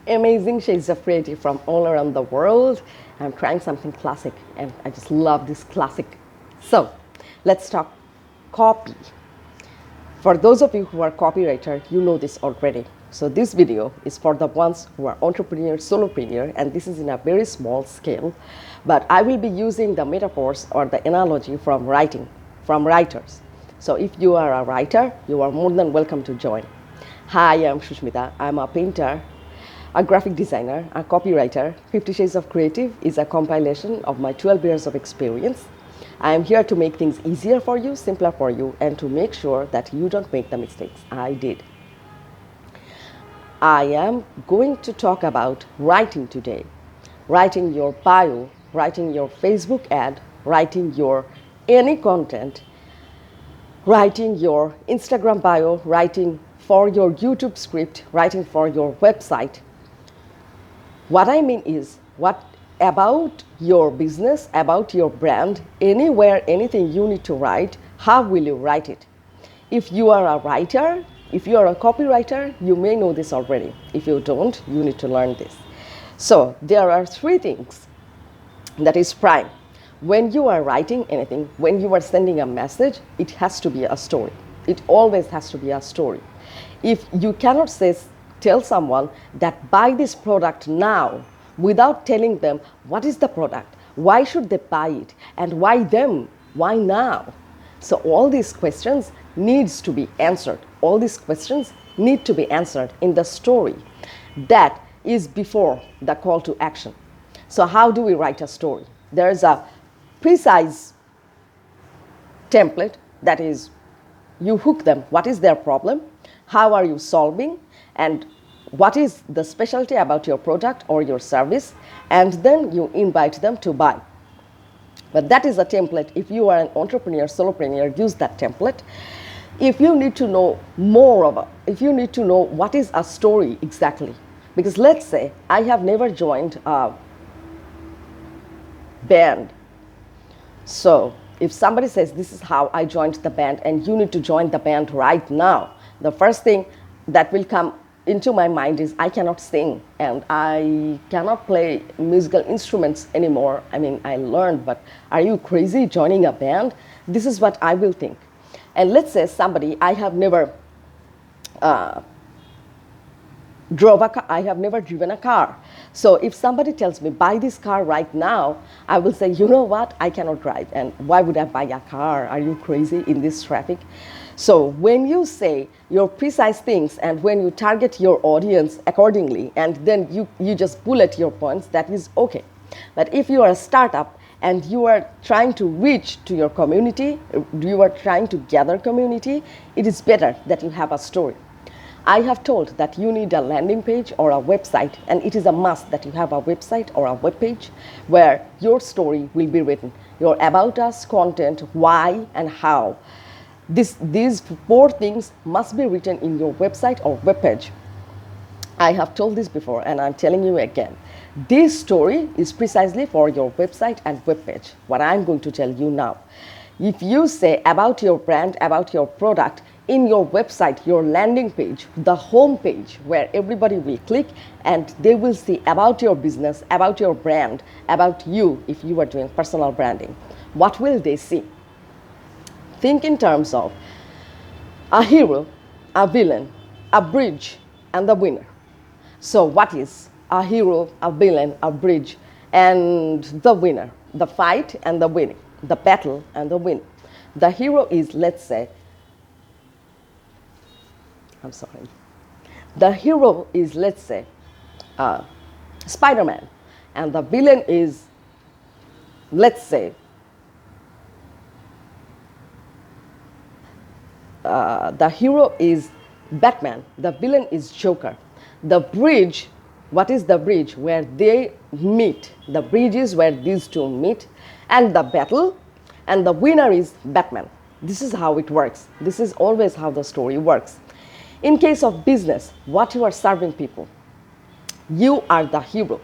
amazing shades of creative from all around the world. I'm trying something classic, and I just love this classic. So, let's talk copy. For those of you who are copywriter, you know this already. So this video is for the ones who are entrepreneur, solopreneur, and this is in a very small scale. But I will be using the metaphors or the analogy from writing, from writers. So if you are a writer, you are more than welcome to join. Hi, I'm Shushmita. I'm a painter, a graphic designer, a copywriter. 50 Shades of Creative is a compilation of my 12 years of experience. I am here to make things easier for you, simpler for you, and to make sure that you don't make the mistakes I did. I am going to talk about writing today. Writing your bio, writing your Facebook ad, writing your any content, writing your Instagram bio, writing for your YouTube script, writing for your website. What I mean is, what about your business, about your brand, anywhere, anything you need to write, how will you write it? If you are a writer, if you are a copywriter, you may know this already. If you don't, you need to learn this. So there are three things that is prime. When you are writing anything, when you are sending a message, it has to be a story. It always has to be a story. If you cannot tell someone that buy this product now, without telling them what is the product, why should they buy it, and why them, why now? So all these questions needs to be answered. All these questions need to be answered in the story that is before the call to action. So how do we write a story? There is a precise template, that is, you hook them. What is their problem? How are you solving? And what is the specialty about your product or your service? And then you invite them to buy. But that is a template. If you are an entrepreneur, solopreneur, use that template. If you need to know more if you need to know what is a story exactly, because let's say I have never joined a band. So if somebody says, this is how I joined the band and you need to join the band right now, the first thing that will come into my mind is I cannot sing and I cannot play musical instruments anymore. I mean, I learned, but are you crazy joining a band? This is what I will think. And let's say somebody, I have never I have never driven a car. So if somebody tells me, buy this car right now, I will say, you know what, I cannot drive. And why would I buy a car? Are you crazy in this traffic? So when you say your precise things and when you target your audience accordingly, and then you just bullet your points, that is okay. But if you are a startup and you are trying to reach to your community, you are trying to gather community, it is better that you have a story. I have told that you need a landing page or a website, and it is a must that you have a website or a web page where your story will be written. Your about us content, why and how. These four things must be written in your website or web page. I have told this before and I'm telling you again. This story is precisely for your website and web page, what I'm going to tell you now. If you say about your brand, about your product, in your website, your landing page, the home page where everybody will click and they will see about your business, about your brand, about you if you are doing personal branding. What will they see? Think in terms of a hero, a villain, a bridge, and the winner. So what is a hero, a villain, a bridge, and the winner? The fight and the winning, the battle and the win. The hero is, let's say, the hero is, let's say, Spider-Man, and the villain is, let's say, the hero is Batman, the villain is Joker. The bridge, what is the bridge? Where they meet. The bridge is where these two meet, and the battle, and the winner is Batman. This is how it works. This is always how the story works. In case of business, what you are serving people, you are the hero.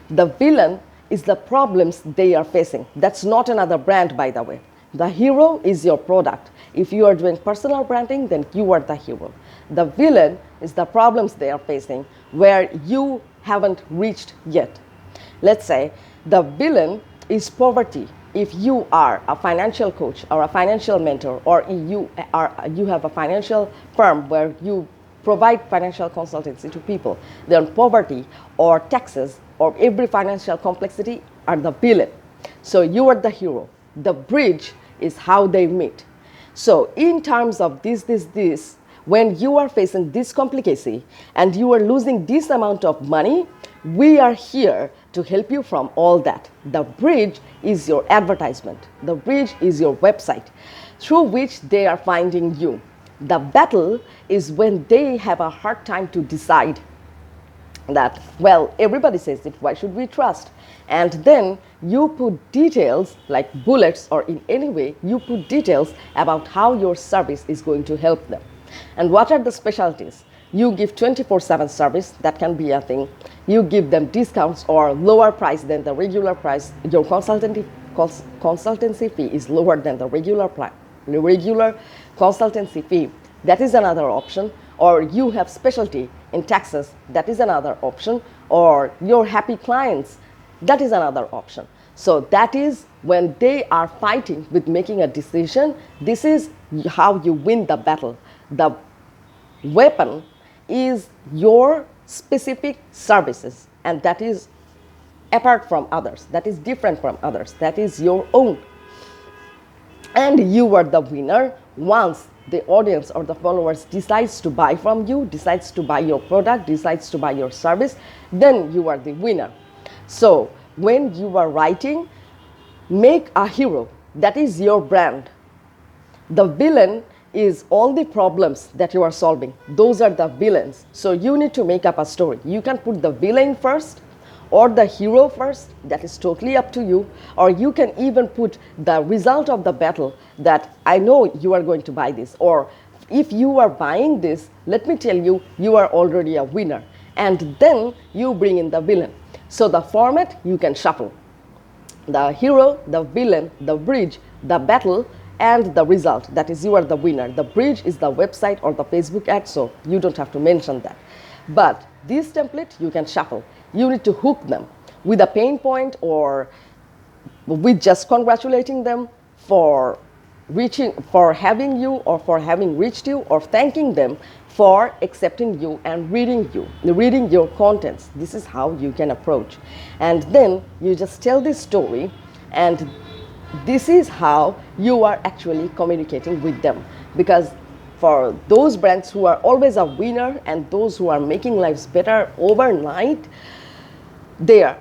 The villain is the problems they are facing. That's not another brand, by the way. The hero is your product. If you are doing personal branding, then you are the hero. The villain is the problems they are facing, where you haven't reached yet. Let's say the villain is poverty. If you are a financial coach or a financial mentor, or you have a financial firm where you provide financial consultancy to people, then poverty or taxes or every financial complexity are the villain. So you are the hero. The bridge is how they meet. So in terms of this, when you are facing this complicacy and you are losing this amount of money, we are here to help you from all that. The bridge is your advertisement. The bridge is your website through which they are finding you. The battle is when they have a hard time to decide that, well, everybody says it, why should we trust? And then you put details like bullets, or in any way, you put details about how your service is going to help them. And what are the specialties? You give 24/7 service, that can be a thing. You give them discounts or lower price than the regular price. Your consultancy fee is lower than the regular consultancy fee. That is another option. Or you have specialty in taxes, that is another option. Or your happy clients, that is another option. So that is when they are fighting with making a decision. This is how you win the battle. The weapon is your specific services, and that is apart from others, that is different from others, that is your own. And you are the winner once the audience or the followers decides to buy from you, decides to buy your product, decides to buy your service, then you are the winner. So when you are writing, make a hero, that is your brand. The villain is all the problems that you are solving. Those are the villains. So you need to make up a story. You can put the villain first or the hero first, that is totally up to you. Or you can even put the result of the battle, that I know you are going to buy this, or if you are buying this, let me tell you, you are already a winner. And then you bring in the villain. So the format you can shuffle. The hero, the villain, the bridge, the battle, and the result, that is you are the winner. The bridge is the website or the Facebook ad, so you don't have to mention that. But this template you can shuffle. You need to hook them with a pain point, or with just congratulating them for having you, or for having reached you, or thanking them for accepting you and reading your contents. This is how you can approach. And then you just tell this story, and this is how you are actually communicating with them. Because for those brands who are always a winner and those who are making lives better overnight,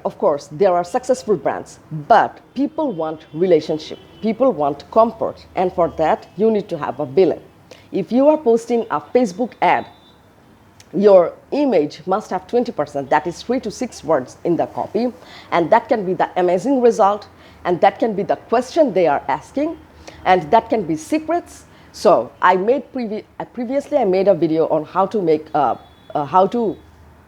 of course, there are successful brands, but people want relationship, people want comfort, and for that, you need to have a villain. If you are posting a Facebook ad, your image must have 20%, that is 3 to 6 words in the copy, and that can be the amazing result, and that can be the question they are asking, and that can be secrets. So previously I made a video on how to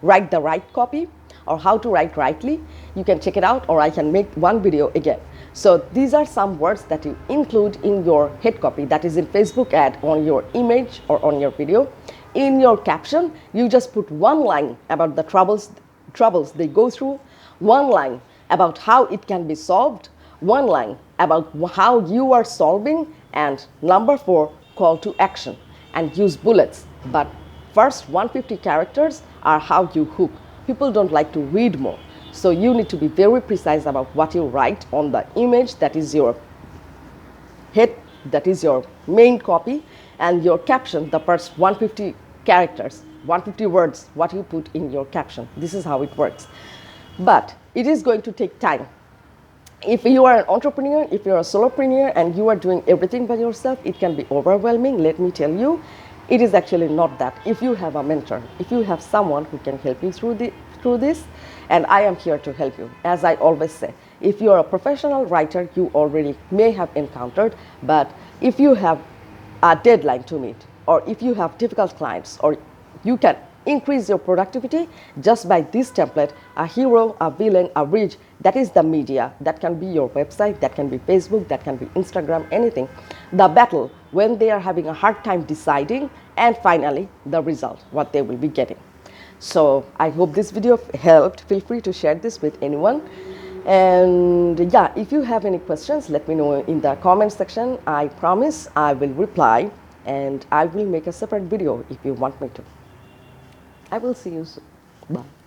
write the right copy, or how to write rightly. You can check it out, or I can make one video again. So these are some words that you include in your head copy, that is in Facebook ad, on your image or on your video. In your caption, you just put one line about the troubles they go through, one line about how it can be solved, one line about how you are solving, and number 4, call to action, and use bullets. But first 150 characters are how you hook. People don't like to read more. So you need to be very precise about what you write on the image, that is your head, that is your main copy, and your caption, the first 150 characters, 150 words, what you put in your caption. This is how it works. But it is going to take time. If you are an entrepreneur, if you're a solopreneur and you are doing everything by yourself, it can be overwhelming. Let me tell you, it is actually not that. If you have a mentor, if you have someone who can help you through this, and I am here to help you. As I always say, if you're a professional writer, you already may have encountered, but if you have a deadline to meet, or if you have difficult clients, or you can increase your productivity just by this template, a hero, a villain, a bridge, that is the media. That can be your website, that can be Facebook, that can be Instagram, anything. The battle, when they are having a hard time deciding, and finally, the result, what they will be getting. So I hope this video helped. Feel free to share this with anyone. And yeah, if you have any questions, let me know in the comment section. I promise I will reply, and I will make a separate video if you want me to. I will see you soon. Bye.